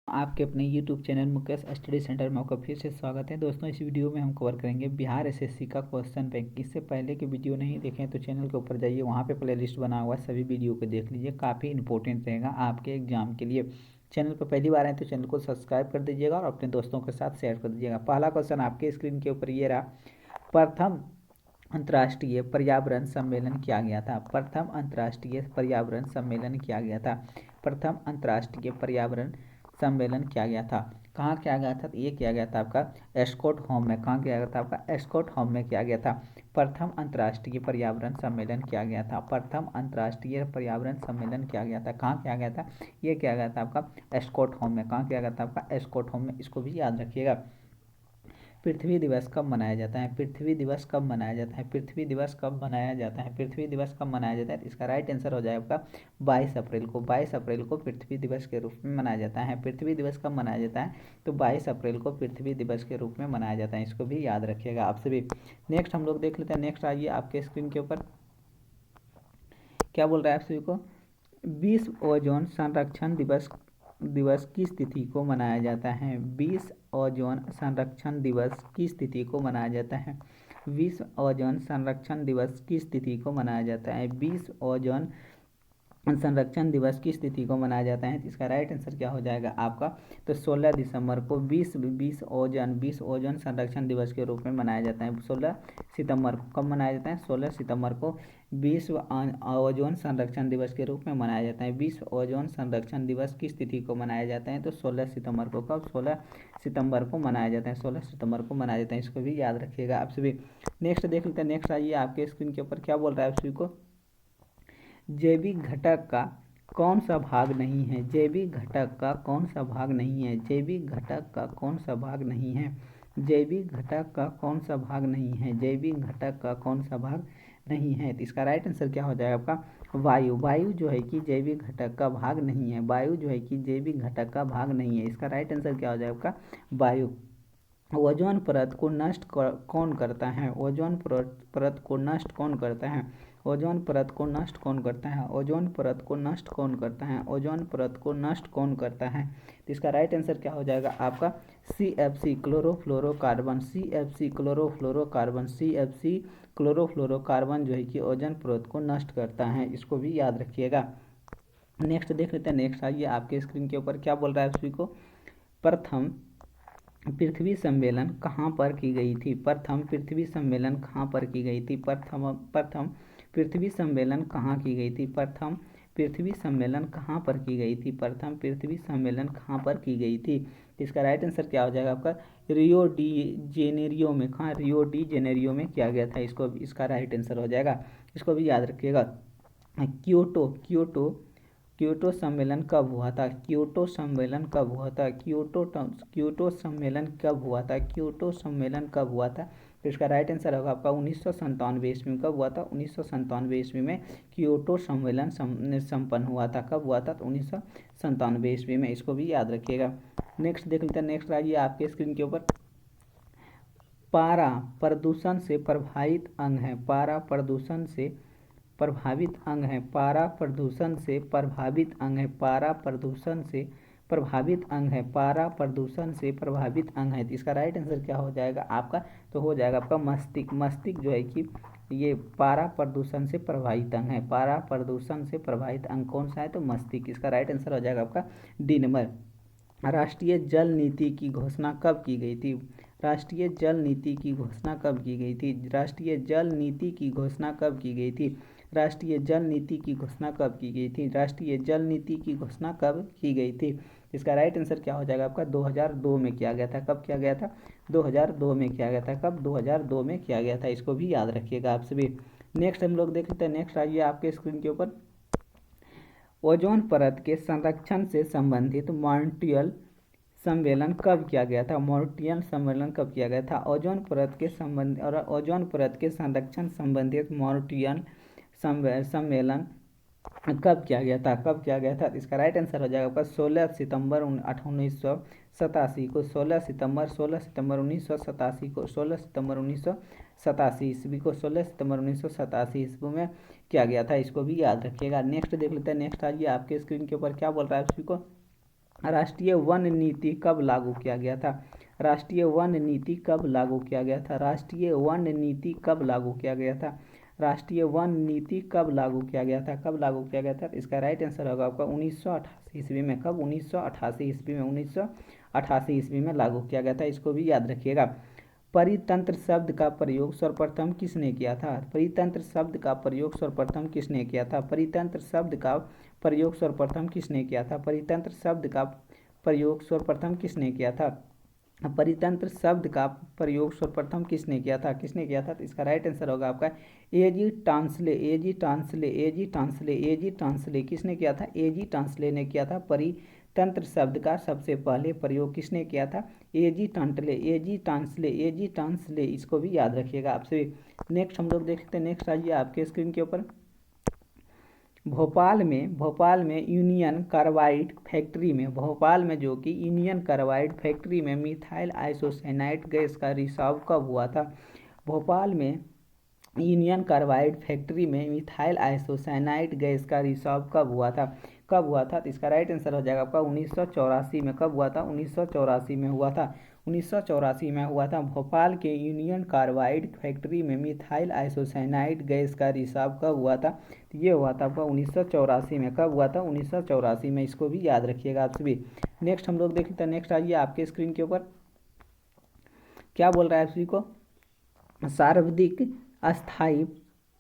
आपके अपने YouTube channel Mukesh study centre में आपका फिर से स्वागत है। दोस्तों, इस वीडियो में हम कवर करेंगे बिहार एसएससी का क्वेश्चन बैंक। इससे पहले के वीडियो नहीं देखें तो चैनल के ऊपर जाइए, वहाँ पे प्लेलिस्ट बना हुआ है, सभी वीडियो को देख लीजिए। काफ़ी इंपॉर्टेंट रहेगा आपके एग्जाम के लिए। चैनल पर पहली बार आए तो चैनल को सब्सक्राइब कर दीजिएगा और अपने दोस्तों के साथ शेयर कर दीजिएगा। पहला क्वेश्चन आपके स्क्रीन के ऊपर ये रहा। प्रथम अंतर्राष्ट्रीय पर्यावरण सम्मेलन किया गया था। प्रथम अंतर्राष्ट्रीय पर्यावरण सम्मेलन किया गया था। प्रथम अंतर्राष्ट्रीय पर्यावरण सम्मेलन किया गया था। कहाँ किया गया था? ये किया गया था आपका एस्कॉट होम में। कहाँ किया गया था? आपका एस्कॉट होम में किया गया था। प्रथम अंतर्राष्ट्रीय पर्यावरण सम्मेलन किया गया था। प्रथम अंतर्राष्ट्रीय पर्यावरण सम्मेलन किया गया था। कहाँ किया गया था? ये किया गया था आपका एस्कॉट होम में। कहाँ किया गया था? आपका एस्कॉट होम में। इसको भी याद रखिएगा। पृथ्वी दिवस कब मनाया जाता है? पृथ्वी दिवस कब मनाया जाता है? पृथ्वी दिवस कब मनाया जाता है? पृथ्वी दिवस कब मनाया जाता है? इसका राइट आंसर हो जाएगा आपका 22 अप्रैल को। 22 अप्रैल को पृथ्वी दिवस के रूप में मनाया जाता है। पृथ्वी दिवस कब मनाया जाता है? तो 22 अप्रैल को पृथ्वी दिवस के रूप में मनाया जाता है। इसको भी याद रखिएगा आप सभी। नेक्स्ट हम लोग देख लेते हैं। नेक्स्ट आइए आपके स्क्रीन के ऊपर क्या बोल रहा है आप सभी को। विश्व ओजोन संरक्षण दिवस दिवस किस तिथि को मनाया जाता है? विश्व ओजोन संरक्षण दिवस किस तिथि को मनाया जाता है? विश्व ओजोन संरक्षण दिवस किस तिथि को मनाया जाता है? विश्व ओजोन संरक्षण दिवस किस तिथि को मनाया जाता है? इसका राइट आंसर क्या हो जाएगा आपका? तो 16 दिसंबर को विश्व ओजोन संरक्षण दिवस के रूप में मनाया जाता है। 16 सितंबर को कब मनाया जाता है? 16 सितंबर को विश्व ओजोन संरक्षण दिवस के रूप में मनाया जाता है। विश्व ओजोन संरक्षण दिवस किस तिथि को मनाया जाता है? तो 16 सितंबर को। कब? 16 सितंबर को मनाया जाता है। 16 सितंबर को मनाया जाता है। इसको भी याद रखिएगा आप सभी। नेक्स्ट देख लेते हैं। नेक्स्ट आइए आपके स्क्रीन के ऊपर क्या बोल रहा है आप सभी को। जैविक घटक का कौन सा भाग नहीं है? जैविक घटक का कौन सा भाग नहीं है? जैविक घटक का कौन सा भाग नहीं है? जैविक घटक का कौन सा भाग नहीं है? जैविक घटक का कौन सा भाग नहीं है? तो इसका राइट आंसर क्या हो जाएगा आपका? वायु। वायु जो है कि जैविक घटक का भाग नहीं है। वायु जो है कि जैविक घटक का भाग नहीं है। इसका राइट आंसर क्या हो जाएगा आपका? वायु। ओजोन परत को नष्ट कौन करता है? ओजोन परत को नष्ट कौन करता है? ओजोन परत को नष्ट कौन करता है? ओजोन परत को नष्ट कौन करता है? ओजोन परत को नष्ट कौन करता है? तो इसका राइट आंसर क्या हो जाएगा आपका? CFC chlorofluorocarbon. CFC chlorofluorocarbon. CFC chlorofluorocarbon जो है कि ओजोन परत को नष्ट करता है। इसको भी याद रखिएगा। नेक्स्ट देख लेते हैं। नेक्स्ट आइए आपके स्क्रीन के ऊपर क्या बोल रहा है सभी को। प्रथम पृथ्वी सम्मेलन कहाँ पर की गई थी? प्रथम पृथ्वी सम्मेलन कहाँ पर की गई थी? प्रथम पृथ्वी सम्मेलन कहाँ की गई थी? प्रथम पृथ्वी सम्मेलन कहाँ पर की गई थी? प्रथम पृथ्वी सम्मेलन कहाँ पर की गई थी? इसका राइट आंसर क्या हो जाएगा आपका? रियो डी जेनेरियो में। कहाँ? रियो डी जेनेरियो में किया गया था। इसका राइट आंसर हो जाएगा। इसको भी याद रखिएगा। क्योटो क्योटो क्योटो सम्मेलन कब हुआ था? क्योटो सम्मेलन कब हुआ था? क्योटो सम्मेलन कब हुआ था? क्योटो सम्मेलन कब हुआ था? तो इसका राइट आंसर होगा आपका 1997 ईस्वी में। कब हुआ था? 1997 ईस्वी में क्योटो सम्मेलन संपन्न हुआ था। कब हुआ था? तो 1997 ईस्वी में। इसको भी याद रखिएगा। नेक्स्ट देख लेते हैं। नेक्स्ट आइए आपके स्क्रीन के ऊपर। पारा प्रदूषण से प्रभावित अंग है। पारा प्रदूषण से प्रभावित अंग है। पारा प्रदूषण से प्रभावित अंग है। पारा प्रदूषण से प्रभावित अंग है। पारा प्रदूषण से प्रभावित अंग है। तो इसका राइट आंसर क्या हो जाएगा आपका? तो हो जाएगा आपका मस्तिष्क। मस्तिष्क जो है कि ये पारा प्रदूषण से प्रभावित अंग है। पारा प्रदूषण से प्रभावित अंग कौन सा है? तो मस्तिष्क। इसका राइट आंसर हो जाएगा आपका डी नंबर। राष्ट्रीय जल नीति की घोषणा कब की गई थी? राष्ट्रीय जल नीति की घोषणा कब की गई थी? राष्ट्रीय जल नीति की घोषणा कब की गई थी? राष्ट्रीय जल नीति की घोषणा कब की गई थी? राष्ट्रीय जल नीति की घोषणा कब की गई थी? इसका राइट आंसर क्या हो जाएगा आपका? 2002 में किया गया था। कब किया गया था? 2002 में किया गया था। कब? 2002 में किया गया था। इसको भी याद रखिएगा आप सभी। नेक्स्ट हम लोग देख लेते हैं। नेक्स्ट आइए आपके स्क्रीन के ऊपर। ओजोन परत के संरक्षण से संबंधित मॉन्ट्रियल सम्मेलन कब किया गया था? मॉन्ट्रियल सम्मेलन कब किया गया था? ओजोन परत के संबंध और ओजोन परत के संरक्षण संबंधित मॉन्ट्रियल सम्मेलन कब किया गया था? कब किया गया था? इसका राइट आंसर हो जाएगा आपका 16 सितंबर 1987 को। 16 सितंबर 1987 को। 16 सितंबर 1987 ईस्वी को। 16 सितंबर 1987 ईस्वी में किया गया था। इसको भी याद रखिएगा। नेक्स्ट देख लेते हैं। नेक्स्ट आइए आपके स्क्रीन के ऊपर क्या बोल रहा है सभी को। राष्ट्रीय वन नीति कब लागू किया गया था? राष्ट्रीय वन नीति कब लागू किया गया था? राष्ट्रीय वन नीति कब लागू किया गया था? राष्ट्रीय वन नीति कब लागू किया गया था? कब लागू किया गया था? इसका राइट आंसर होगा आपका 1988 ईस्वी में। कब? 1988 ईस्वी में। 1988 ईस्वी में लागू किया गया था, इसको भी याद रखिएगा। परितंत्र शब्द का प्रयोग सर्वप्रथम किसने किया था? परितंत्र शब्द का प्रयोग सर्वप्रथम किसने किया था? परितंत्र शब्द का प्रयोग सर्वप्रथम किसने किया था? परितंत्र शब्द का प्रयोग सर्वप्रथम किसने किया था? परितंत्र शब्द का प्रयोग सर्वप्रथम किसने किया था? किसने किया था? तो इसका राइट आंसर होगा आपका एजी टांसले। एजी टांसले, एजी टांसले, एजी टांसले किसने किया था? एजी टांसले ने किया था। परितंत्र शब्द का सबसे पहले प्रयोग किसने किया था? एजी टांटले, एजी टांसले, एजी टांसले, इसको भी याद रखिएगा आपसे। नेक्स्ट हम लोग देखते हैं। नेक्स्ट आइए आपके स्क्रीन के ऊपर। भोपाल में यूनियन कार्बाइड फैक्ट्री में, भोपाल में जो कि यूनियन कार्बाइड फैक्ट्री में मिथाइल आइसोसाइनाइड गैस का रिसाव कब हुआ था? भोपाल में यूनियन कार्बाइड फैक्ट्री में मिथाइल आइसोसाइनाइड गैस का रिसाव कब हुआ था? कब हुआ था? तो इसका राइट आंसर हो जाएगा आपका 1984 में। कब हुआ था? 1984 में हुआ था। 1984 में हुआ था। भोपाल के यूनियन कार्बाइड फैक्ट्री में मिथाइल आइसोसाइनाइड गैस का रिसाव कब हुआ था? तो ये हुआ था आपका 1984 में। कब हुआ था? 1984 में, इसको भी याद रखिएगा आप सभी। नेक्स्ट हम लोग देख लेते हैं। नेक्स्ट आइए आपके स्क्रीन के ऊपर। क्या बोल रहा है आप सभी को? सर्वाधिक अस्थायी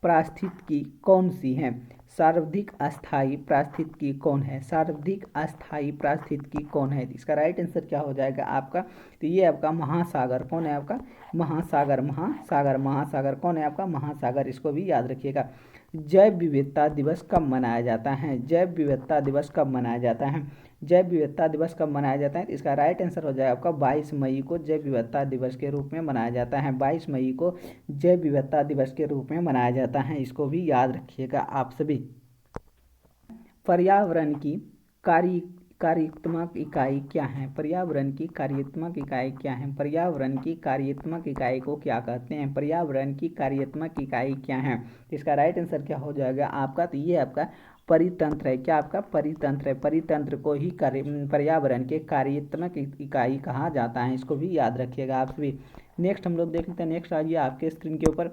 पारिस्थितिकी कौन सी है? सर्वाधिक अस्थायी पारिस्थितिकी कौन है? सर्वाधिक अस्थायी पारिस्थितिकी कौन है? इसका राइट आंसर क्या हो जाएगा आपका? तो ये आपका महासागर। कौन है आपका? महासागर। महासागर, महासागर कौन है आपका? महासागर, इसको भी याद रखिएगा। जैव विविधता दिवस कब मनाया जाता है? जैव विविधता दिवस कब मनाया जाता है? जैव विविधता दिवस कब मनाया जाता है? इसका राइट आंसर हो जाएगा आपका 22 मई को जैव विविधता दिवस के रूप में मनाया जाता है। 22 मई को जैव विविधता दिवस के रूप में मनाया जाता है, इसको भी याद रखिएगा आप सभी। पर्यावरण की कार्यात्मक इकाई क्या है? पर्यावरण की कार्यात्मक इकाई क्या है? पर्यावरण की कार्यात्मक इकाई को क्या कहते हैं? पर्यावरण की कार्यात्मक इकाई क्या है? इसका राइट आंसर क्या हो जाएगा आपका? तो ये आपका परितंत्र है। क्या आपका? परितंत्र है। परितंत्र को ही पर्यावरण के कार्यात्मक इकाई कहा जाता है, इसको भी याद रखिएगा आप सभी। नेक्स्ट हम लोग देख लेते हैं। नेक्स्ट आइए आपके स्क्रीन के ऊपर।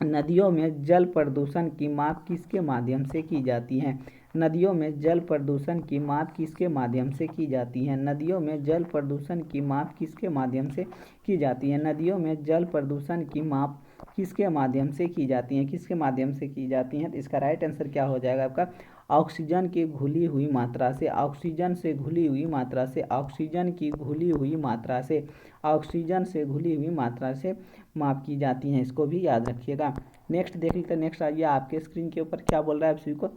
नदियों में जल प्रदूषण की माप किसके माध्यम से की जाती है? नदियों में जल प्रदूषण की माप किसके माध्यम से की जाती है? नदियों में जल प्रदूषण की माप किसके माध्यम से की जाती है? नदियों में जल प्रदूषण की माप किसके माध्यम से की जाती है? किसके माध्यम से की जाती हैं? तो इसका राइट आंसर क्या हो जाएगा आपका? ऑक्सीजन की घुली हुई मात्रा से, ऑक्सीजन से घुली हुई मात्रा से, ऑक्सीजन की घुली हुई मात्रा से, ऑक्सीजन से घुली हुई मात्रा से माप की जाती हैं, इसको भी याद रखिएगा। नेक्स्ट देख लेते हैं। नेक्स्ट आइए आपके स्क्रीन के ऊपर। क्या बोल रहा है आप सभी को?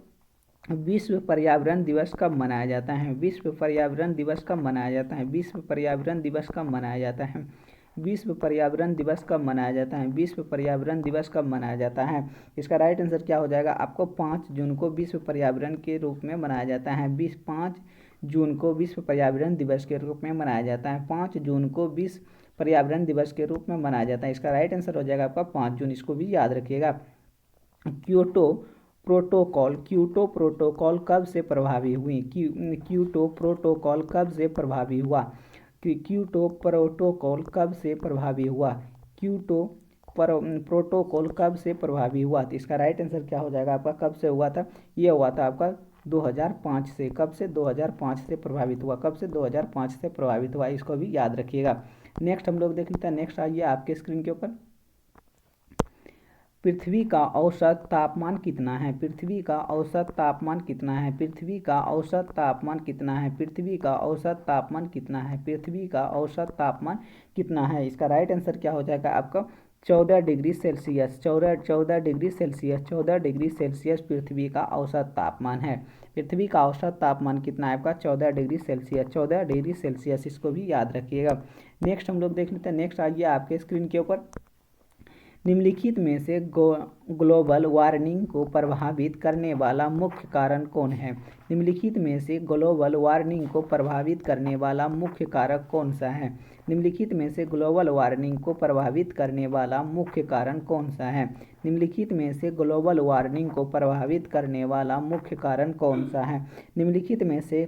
विश्व पर्यावरण दिवस कब मनाया जाता है? विश्व पर्यावरण दिवस कब मनाया जाता है? विश्व पर्यावरण दिवस कब मनाया जाता है? विश्व पर्यावरण दिवस कब मनाया जाता है? विश्व पर्यावरण दिवस कब मनाया जाता है? इसका राइट आंसर क्या हो जाएगा आपको? 5 जून को विश्व पर्यावरण के रूप में मनाया जाता है। 5 जून को विश्व पर्यावरण दिवस के रूप में मनाया जाता है। 5 जून को विश्व पर्यावरण दिवस के रूप में मनाया जाता है। इसका राइट आंसर हो जाएगा आपका 5 जून, इसको भी याद रखिएगा। क्योटो प्रोटोकॉल कब से प्रभावी हुई? क्योटो प्रोटोकॉल कब से प्रभावी हुआ? क्योटो प्रोटोकॉल कब से प्रभावी हुआ? क्योटो प्रोटोकॉल कब से प्रभावी हुआ? तो इसका राइट आंसर क्या हो जाएगा आपका? कब से हुआ था? ये हुआ था आपका 2005 से। कब से? 2005 से प्रभावित हुआ। कब से? 2005 से प्रभावित हुआ, इसको भी याद रखिएगा। नेक्स्ट हम लोग देख लेते हैं। नेक्स्ट आइए आपके स्क्रीन के ऊपर। पृथ्वी का औसत तापमान कितना है? पृथ्वी का औसत तापमान कितना है? पृथ्वी का औसत तापमान कितना है? पृथ्वी का औसत तापमान कितना है? पृथ्वी का औसत तापमान कितना है? इसका राइट आंसर क्या हो जाएगा आपका? 14 degree Celsius. 14 degree Celsius. 14 degree Celsius पृथ्वी का औसत तापमान है। पृथ्वी का औसत तापमान कितना है आपका? 14 डिग्री सेल्सियस। 14 डिग्री सेल्सियस, इसको भी याद रखिएगा। नेक्स्ट हम लोग देख लेते हैं। नेक्स्ट आइए आपके स्क्रीन के ऊपर। निम्नलिखित में से ग्लोबल वार्मिंग को प्रभावित करने वाला मुख्य कारण कौन है? निम्नलिखित में से ग्लोबल वार्मिंग को प्रभावित करने वाला मुख्य कारक कौन सा है? निम्नलिखित में से ग्लोबल वार्मिंग को प्रभावित करने वाला मुख्य कारण कौन सा है? निम्नलिखित में से ग्लोबल वार्मिंग को प्रभावित करने वाला मुख्य कारण कौन सा है? निम्नलिखित में से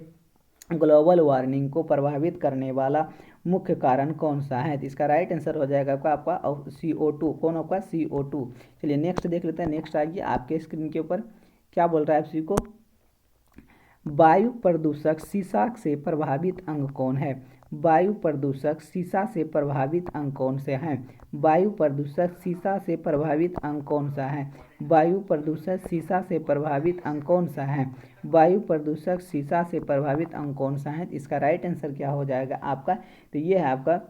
ग्लोबल वार्मिंग को प्रभावित करने वाला मुख्य कारण कौन सा है? तो इसका राइट आंसर हो जाएगा आपका CO2। कौन होगा? CO2। चलिए नेक्स्ट देख लेते हैं। नेक्स्ट आइए आपके स्क्रीन के ऊपर क्या बोल रहा है आपसी को, वायु प्रदूषक शीशा से प्रभावित अंग कौन है? वायु प्रदूषक शीशा से प्रभावित अंग कौन से हैं? वायु प्रदूषक शीशा से प्रभावित अंग कौन सा है? वायु प्रदूषक शीशा से प्रभावित अंग कौन सा है? वायु प्रदूषक शीशा से प्रभावित अंग कौन सा है? इसका राइट आंसर क्या हो जाएगा आपका? तो ये है आपका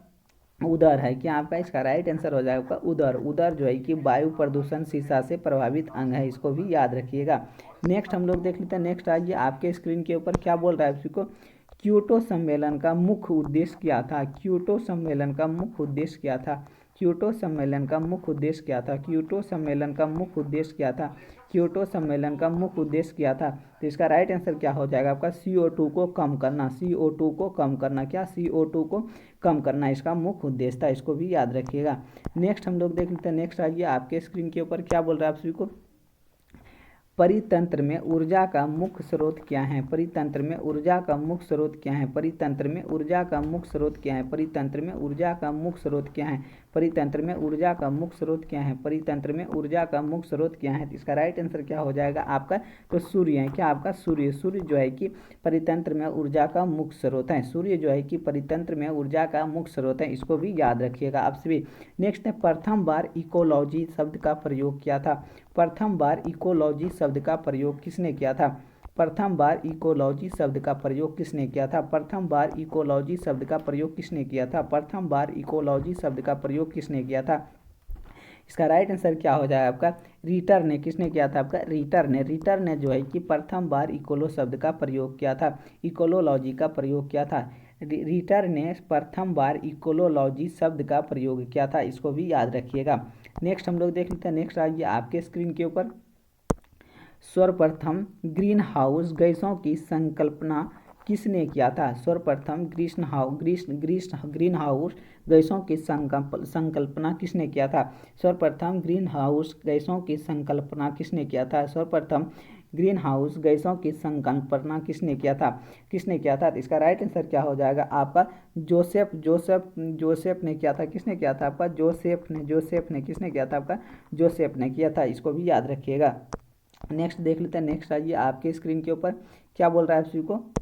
उदर है। क्या आपका इसका राइट आंसर हो जाएगा आपका उदर। उदर जो है कि वायु प्रदूषण शीशा से प्रभावित अंग है, इसको भी याद रखिएगा। नेक्स्ट हम लोग देख लेते हैं। नेक्स्ट आइए आपके स्क्रीन के ऊपर क्या बोल रहा है उसको, क्योटो सम्मेलन का मुख्य उद्देश्य क्या था? क्योटो सम्मेलन का मुख्य उद्देश्य क्या था? क्योटो सम्मेलन का मुख्य उद्देश्य क्या था? क्योटो सम्मेलन का मुख्य उद्देश्य क्या था? क्योटो सम्मेलन का मुख्य उद्देश्य क्या था? तो इसका राइट आंसर क्या हो जाएगा आपका? CO2 को कम करना। CO2 को कम करना। क्या? CO2 को कम करना इसका मुख्य उद्देश्य था, इसको भी याद रखिएगा। नेक्स्ट हम लोग देख लेते हैं। नेक्स्ट आइए आपके स्क्रीन के ऊपर क्या बोल रहा है आप सभी को, परितंत्र में ऊर्जा का मुख्य स्रोत क्या है? परितंत्र में ऊर्जा का मुख्य स्रोत क्या है? परितंत्र में ऊर्जा का मुख्य स्रोत क्या है? परितंत्र में ऊर्जा का मुख्य स्रोत क्या है? परितंत्र में ऊर्जा का मुख्य स्रोत क्या है? परितंत्र में ऊर्जा का मुख्य स्रोत क्या है? इसका राइट आंसर क्या हो जाएगा आपका? तो सूर्य है। क्या आपका? सूर्य। सूर्य जो है कि परितंत्र में ऊर्जा का मुख्य स्रोत है। सूर्य जो है कि परितंत्र में ऊर्जा का मुख्य स्रोत है, इसको भी याद रखिएगा आप सभी। नेक्स्ट है, प्रथम बार इकोलॉजी शब्द का प्रयोग किया था? प्रथम बार इकोलॉजी शब्द का प्रयोग किसने किया था? प्रथम बार इकोलॉजी शब्द का प्रयोग किसने किया था? प्रथम बार इकोलॉजी शब्द का प्रयोग किसने किया था? प्रथम बार इकोलॉजी शब्द का प्रयोग किसने किया था? इसका राइट आंसर क्या हो जाएगा आपका? रीटर ने। किसने किया था आपका? रीटर ने। रीटर ने जो है कि प्रथम बार इकोलो शब्द का प्रयोग किया था, इकोलोलॉजी का प्रयोग किया था। रीटर ने प्रथम बार इकोलोलॉजी शब्द का प्रयोग किया था, इसको भी याद रखिएगा। नेक्स्ट हम लोग देख लेते हैं। नेक्स्ट आइए आपके स्क्रीन के ऊपर, सर्वप्रथम ग्रीन हाउस गैसों की संकल्पना किसने किया था? सर्वप्रथम ग्रीन हाउस गैसों की संकल्पना किसने किया था? सर्वप्रथम ग्रीन हाउस गैसों की संकल्पना किसने किया था? सर्वप्रथम ग्रीन हाउस गैसों की संकल्पना किसने किया था? किसने किया था? तो इसका राइट आंसर क्या हो जाएगा आपका? जोसेफ ने किया था। किसने किया था आपका? जोसेफ ने। किसने किया था आपका? जोसेफ ने किया था, इसको भी याद रखिएगा। नेक्स्ट देख लेते हैं। नेक्स्ट आइए आपके स्क्रीन के ऊपर क्या बोल रहा है सभी को,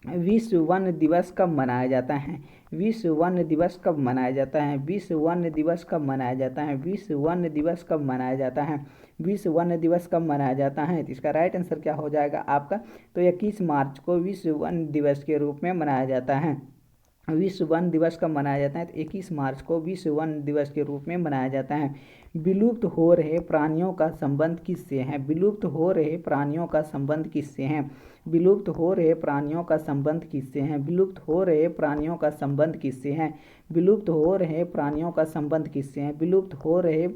विश्व वन दिवस कब मनाया जाता है? विश्व वन दिवस कब मनाया जाता है? विश्व वन दिवस कब मनाया जाता है? विश्व वन दिवस कब मनाया जाता है? विश्व वन दिवस कब मनाया जाता है? तो इसका राइट आंसर क्या हो जाएगा आपका? तो 21 मार्च को विश्व वन दिवस के रूप में मनाया जाता है। विश्व वन दिवस कब मनाया जाता है? तो 21 मार्च को विश्व वन दिवस के रूप में मनाया जाता है। विलुप्त हो रहे प्राणियों का संबंध किससे है? विलुप्त हो रहे प्राणियों का संबंध किससे है? विलुप्त हो रहे प्राणियों का संबंध किससे है? विलुप्त हो रहे प्राणियों का संबंध किससे है? विलुप्त हो रहे प्राणियों का संबंध किससे है? विलुप्त हो रहे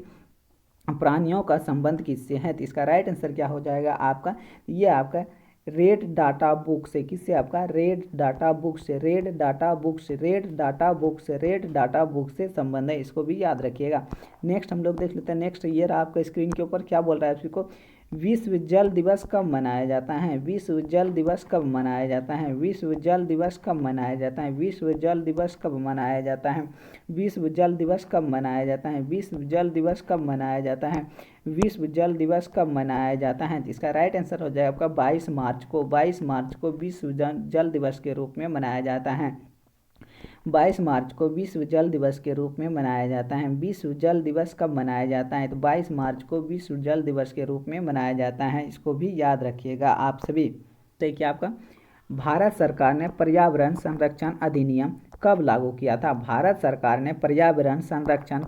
प्राणियों का संबंध किससे है? तो इसका राइट आंसर क्या हो जाएगा आपका? ये आपका रेड डाटा बुक से। किससे आपका? रेड डाटा बुक से। रेड डाटा बुक से। रेड डाटा बुक से। रेड डाटा बुक से संबंध है, इसको भी याद रखिएगा। नेक्स्ट हम लोग देख लेते हैं। नेक्स्ट ये रहा आपका स्क्रीन के ऊपर क्या बोल रहा है उसको, विश्व जल दिवस कब मनाया जाता है? विश्व जल दिवस कब मनाया जाता है? विश्व जल दिवस कब मनाया जाता है? विश्व जल दिवस कब मनाया जाता है? विश्व जल दिवस कब मनाया जाता है? विश्व जल दिवस कब मनाया जाता है? विश्व जल दिवस कब मनाया जाता है? इसका राइट आंसर हो जाएगा आपका 22 मार्च को। 22 मार्च को विश्व जल दिवस के रूप में मनाया जाता है। 22 मार्च को विश्व जल दिवस के रूप में मनाया जाता है। विश्व जल दिवस कब मनाया जाता है? तो 22 मार्च को विश्व जल दिवस के रूप में मनाया जाता है, इसको भी याद रखिएगा आप सभी। देखिए आपका, भारत सरकार ने पर्यावरण संरक्षण अधिनियम कब लागू किया था? भारत सरकार ने पर्यावरण संरक्षण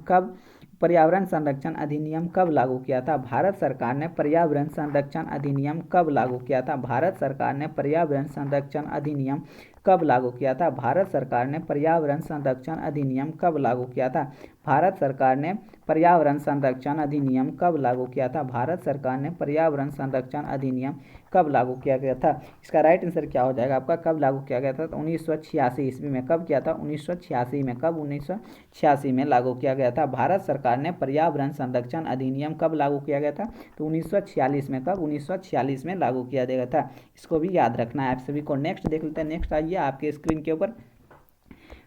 अधिनियम कब लागू किया था? भारत सरकार ने पर्यावरण संरक्षण अधिनियम कब लागू किया था? भारत सरकार ने पर्यावरण संरक्षण अधिनियम कब लागू किया था? भारत सरकार ने पर्यावरण संरक्षण अधिनियम कब लागू किया था? भारत सरकार ने पर्यावरण संरक्षण अधिनियम कब लागू किया था? भारत सरकार ने पर्यावरण संरक्षण अधिनियम कब लागू किया गया था? इसका राइट आंसर क्या हो जाएगा आपका? कब लागू किया गया था? तो 1986 ईस्वी में। कब किया था? 1986 में। कब? 1986 में लागू किया गया था। भारत सरकार ने पर्यावरण संरक्षण अधिनियम कब लागू किया गया था? तो 1946 में। कब? 1946 में लागू किया गया था। इसको भी याद रखना है आप सभी को। नेक्स्ट देख लेते हैं। नेक्स्ट आइए आपके स्क्रीन के ऊपर।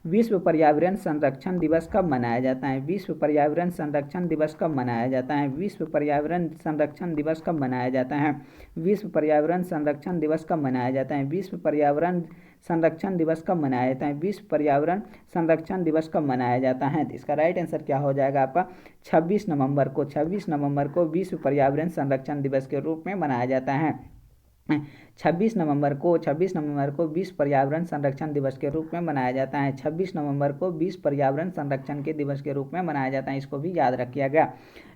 विश्व पर्यावरण संरक्षण दिवस कब मनाया जाता है? विश्व पर्यावरण संरक्षण दिवस कब मनाया जाता है? विश्व पर्यावरण संरक्षण दिवस कब मनाया जाता है? विश्व पर्यावरण संरक्षण दिवस कब मनाया जाता है? विश्व पर्यावरण संरक्षण दिवस कब मनाया जाता है? विश्व पर्यावरण संरक्षण दिवस कब मनाया जाता है? तो इसका राइट आंसर क्या हो जाएगा आपका? 26 नवंबर को। 26 नवंबर को विश्व पर्यावरण संरक्षण दिवस के रूप में मनाया जाता है। 26 नवंबर को विश्व पर्यावरण संरक्षण दिवस के रूप में मनाया जाता है। 26 नवंबर को विश्व पर्यावरण संरक्षण के दिवस के रूप में मनाया जाता है। इसको भी याद रखिएगा गया।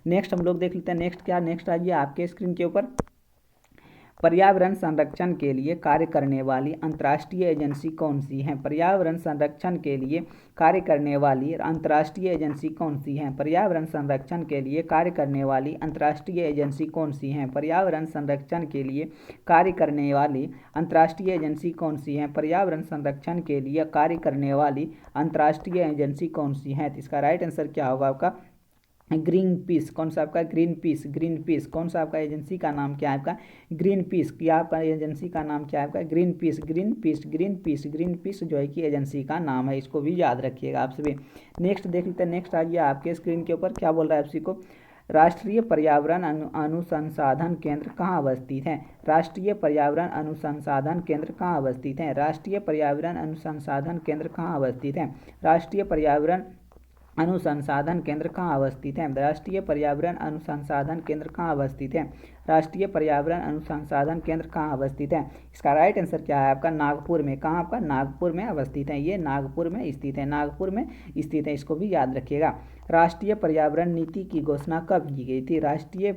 नेक्स्ट हम लोग देख लेते हैं। नेक्स्ट क्या? नेक्स्ट आइए आपके स्क्रीन के ऊपर। पर्यावरण संरक्षण के लिए कार्य करने वाली अंतर्राष्ट्रीय एजेंसी कौन सी है? पर्यावरण संरक्षण के लिए कार्य करने वाली अंतर्राष्ट्रीय एजेंसी कौन सी है? पर्यावरण संरक्षण के लिए कार्य करने वाली अंतर्राष्ट्रीय एजेंसी कौन सी है? पर्यावरण संरक्षण के लिए कार्य करने वाली अंतर्राष्ट्रीय एजेंसी कौन सी है? पर्यावरण संरक्षण के लिए कार्य करने वाली अंतर्राष्ट्रीय एजेंसी कौन सी है? तो इसका राइट आंसर क्या होगा आपका? Green peas. कौन सा आपका? Green peas. Green peas. कौन सा आपका एजेंसी का नाम क्या है आपका? Green peas. क्या आपका एजेंसी का नाम क्या है आपका? Green peas. Green peas. Green peas. Green peas जो है कि एजेंसी का नाम है। इसको भी याद रखिएगा आप सभी। नेक्स्ट देख लेते हैं। नेक्स्ट आइए आपके स्क्रीन के ऊपर। क्या बोल रहा है आप सभी को? राष्ट्रीय पर्यावरण अनुसंधान केंद्र कहाँ अवस्थित है? राष्ट्रीय पर्यावरण अनुसंधान केंद्र कहाँ अवस्थित है? राष्ट्रीय पर्यावरण अनुसंधान केंद्र कहाँ अवस्थित है? राष्ट्रीय पर्यावरण अनुसंधान केंद्र कहाँ अवस्थित है? राष्ट्रीय पर्यावरण अनुसंधान केंद्र कहाँ अवस्थित है? राष्ट्रीय पर्यावरण अनुसंधान केंद्र कहाँ अवस्थित है? इसका राइट आंसर क्या है आपका? नागपुर में। कहाँ आपका? नागपुर में अवस्थित है। ये नागपुर में स्थित है। नागपुर में स्थित है। इसको भी याद रखिएगा। राष्ट्रीय पर्यावरण नीति की घोषणा कब की गई थी? राष्ट्रीय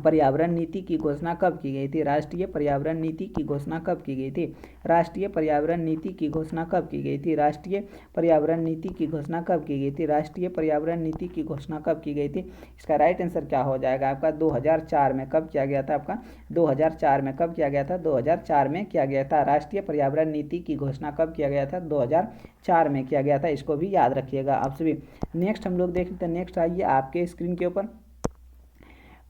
पर्यावरण नीति की घोषणा कब की गई थी? राष्ट्रीय पर्यावरण नीति की घोषणा कब की गई थी? राष्ट्रीय पर्यावरण नीति की घोषणा कब की गई थी? राष्ट्रीय पर्यावरण नीति की घोषणा कब की गई थी? राष्ट्रीय पर्यावरण नीति की घोषणा कब की गई थी? इसका राइट आंसर क्या हो जाएगा आपका? 2004 में। कब किया गया था आपका? 2004 में। कब किया गया था? 2004 में किया गया था। राष्ट्रीय पर्यावरण नीति की घोषणा कब किया गया था? 2004 में किया गया था। इसको भी याद रखिएगा आप सभी। नेक्स्ट हम लोग देख लेते हैं। नेक्स्ट आइए आपके स्क्रीन के ऊपर।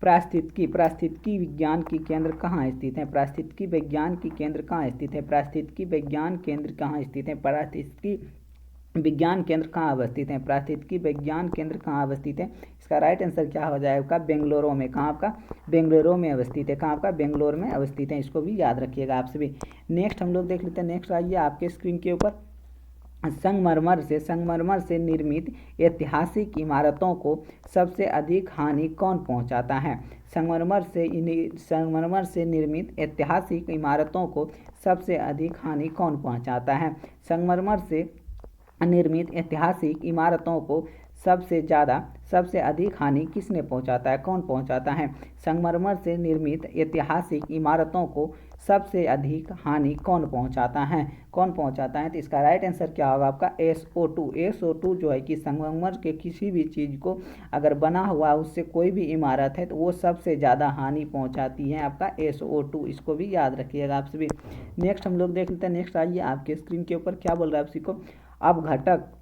पारिस्थितिकी विज्ञान की केंद्र कहाँ स्थित है? पारिस्थितिकी विज्ञान की केंद्र कहाँ स्थित है? पारिस्थितिकी विज्ञान केंद्र कहाँ स्थित है? पारिस्थितिकी विज्ञान केंद्र कहाँ अवस्थित है? पारिस्थितिकी विज्ञान केंद्र कहाँ अवस्थित है? इसका राइट आंसर क्या हो जाएगा? बेंगलुरु में। कहाँ आपका? बेंगलुरु में अवस्थित है। कहाँ आपका? बेंगलुरु में अवस्थित है। इसको भी याद रखिएगा आप सभी। नेक्स्ट हम लोग देख लेते हैं। नेक्स्ट आइए आपके स्क्रीन के ऊपर। संगमरमर से निर्मित ऐतिहासिक इमारतों को सबसे अधिक हानि कौन पहुंचाता है? संगमरमर से निर्मित ऐतिहासिक इमारतों को सबसे अधिक हानि कौन पहुंचाता है? संगमरमर से निर्मित ऐतिहासिक इमारतों को सबसे अधिक हानि किसने पहुंचाता है? कौन पहुंचाता है? संगमरमर से निर्मित ऐतिहासिक इमारतों को सबसे अधिक हानि कौन पहुंचाता है? कौन पहुंचाता है? तो इसका राइट आंसर क्या होगा आपका? SO2। SO2 जो है कि संगमरमर के किसी भी चीज़ को अगर बना हुआ उससे कोई भी इमारत है तो वो सबसे ज़्यादा हानि पहुंचाती है आपका SO2। इसको भी याद रखिएगा आप सभी। नेक्स्ट हम लोग देख लेते हैं। नेक्स्ट आइए आपके स्क्रीन के ऊपर। क्या बोल रहा है आप सभी को? अपघटक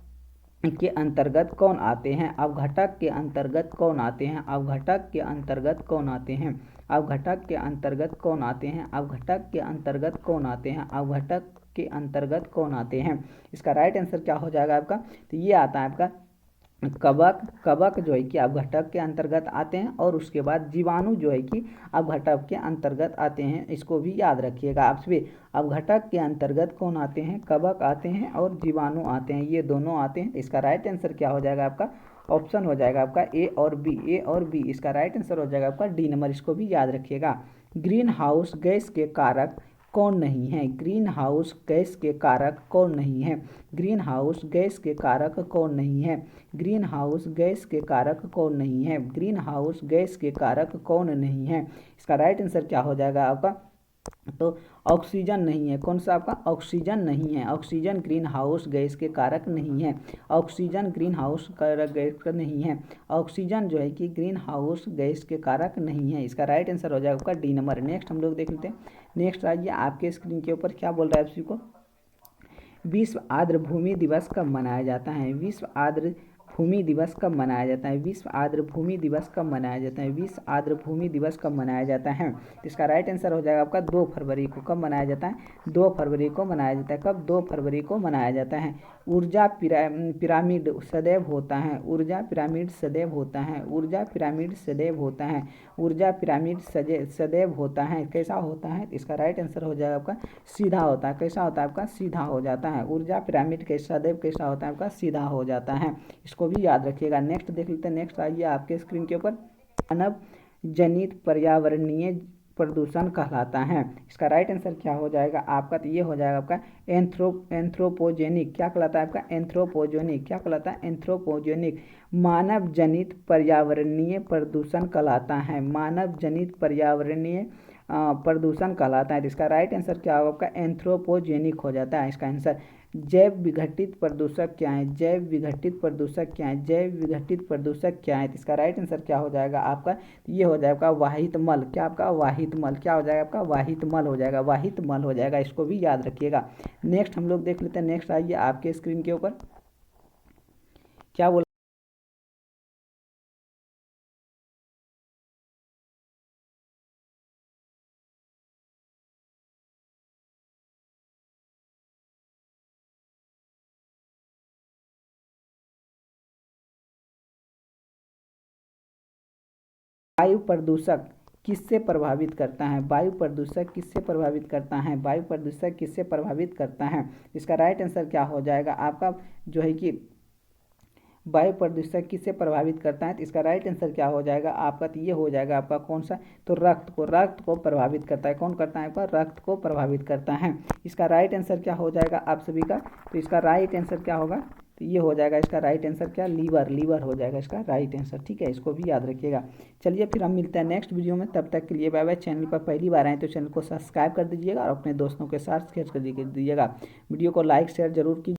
के अंतर्गत कौन आते हैं? अवघटक के अंतर्गत कौन आते हैं? अवघटक के अंतर्गत कौन आते हैं? अवघटक के अंतर्गत कौन आते हैं? अवघटक के अंतर्गत कौन आते हैं? अवघटक के अंतर्गत कौन आते हैं? इसका राइट आंसर क्या हो जाएगा आपका? तो ये आता है आपका कवक जो है कि अपघटक के अंतर्गत आते हैं, और उसके बाद जीवाणु जो है कि अपघटक के अंतर्गत आते हैं। इसको भी याद रखिएगा आप सभी। अपघटक के अंतर्गत कौन आते हैं? कवक आते हैं और जीवाणु आते हैं। ये दोनों आते हैं। इसका राइट आंसर क्या हो जाएगा आपका? ऑप्शन हो जाएगा आपका A और B। A और B। इसका राइट आंसर हो जाएगा आपका D नंबर। इसको भी याद रखिएगा। ग्रीन हाउस गैस के कारक कौन नहीं है? ग्रीन हाउस गैस के कारक कौन नहीं है? ग्रीन हाउस गैस के कारक कौन नहीं है? ग्रीन हाउस गैस के कारक कौन नहीं है? ग्रीन हाउस गैस के कारक कौन नहीं है? इसका राइट आंसर क्या हो जाएगा आपका? तो ऑक्सीजन नहीं है। कौन सा आपका? ऑक्सीजन नहीं है। ऑक्सीजन ग्रीन हाउस गैस के कारक नहीं है। ऑक्सीजन ग्रीन हाउस कारक गैस का नहीं है। ऑक्सीजन जो है कि ग्रीन हाउस गैस के कारक नहीं है। इसका राइट आंसर हो जाएगा आपका डी नंबर। नेक्स्ट हम लोग देख लेते हैं। नेक्स्ट आइए आपके स्क्रीन के ऊपर क्या बोल रहा है आपको। विश्व आर्द्र भूमि दिवस कब मनाया जाता है? विश्व आर्द्र भूमि दिवस कब मनाया जाता है? विश्व आर्द्र भूमि दिवस कब मनाया जाता है? विश्व आर्द्र भूमि दिवस कब मनाया जाता है? इसका राइट आंसर हो जाएगा आपका 2 फरवरी को। कब मनाया जाता है? 2 फरवरी को मनाया जाता है। कब? 2 फरवरी को मनाया जाता है। ऊर्जा पिरामिड सदैव होता है। ऊर्जा पिरामिड सदैव होता है। ऊर्जा पिरामिड सदैव होता है। ऊर्जा पिरामिड सदैव होता है। कैसा होता है? इसका राइट आंसर हो जाएगा आपका सीधा होता है। कैसा होता है आपका? सीधा हो जाता है। ऊर्जा पिरामिड कैसा सदैव कैसा होता है आपका? सीधा हो जाता है। इसको भी याद रखिएगा। नेक्स्ट देख लेते हैं। नेक्स्ट आइए आपके स्क्रीन के ऊपर। मानव जनित पर्यावरणीय प्रदूषण कहलाता है। इसका राइट आंसर क्या हो जाएगा आपका? तो ये हो जाएगा आपका एंथ्रोपोजेनिक। क्या कहलाता है आपका? एंथ्रोपोजेनिक। क्या कहलाता है? एंथ्रोपोजेनिक। मानव जनित पर्यावरणीय प्रदूषण कहलाता है। मानव जनित पर्यावरणीय प्रदूषण कहलाता है। इसका राइट आंसर क्या होगा आपका? एंथ्रोपोजेनिक हो जाता है इसका आंसर। जैव विघटित प्रदूषक क्या है? जैव विघटित प्रदूषक क्या है? जैव विघटित प्रदूषक क्या है? इसका राइट आंसर क्या हो जाएगा आपका? ये हो जाएगा वाहित मल। क्या आपका? वाहित मल। क्या हो जाएगा आपका? वाहित मल हो जाएगा। वाहित मल हो जाएगा। इसको भी याद रखिएगा। नेक्स्ट हम लोग देख लेते हैं। नेक्स्ट आइए आपके स्क्रीन के ऊपर। क्या बोल वायु प्रदूषक किससे प्रभावित करता है? वायु प्रदूषक किससे प्रभावित करता है? वायु प्रदूषक किससे प्रभावित करता है? इसका राइट आंसर क्या हो जाएगा आपका? जो है कि वायु प्रदूषक किससे प्रभावित करता है? तो इसका राइट आंसर क्या हो जाएगा आपका? तो ये हो जाएगा आपका कौन सा? तो रक्त को प्रभावित करता है। कौन करता है आपका? रक्त को प्रभावित करता है। इसका राइट आंसर क्या हो जाएगा आप सभी का? तो इसका राइट आंसर क्या होगा? तो ये हो जाएगा इसका राइट आंसर क्या? लीवर हो जाएगा इसका राइट आंसर। ठीक है, इसको भी याद रखिएगा। चलिए फिर हम मिलते हैं नेक्स्ट वीडियो में। तब तक के लिए बाय बाय। चैनल पर पहली बार आए तो चैनल को सब्सक्राइब कर दीजिएगा और अपने दोस्तों के साथ शेयर कर दीजिएगा। वीडियो को लाइक शेयर जरूर कीजिए।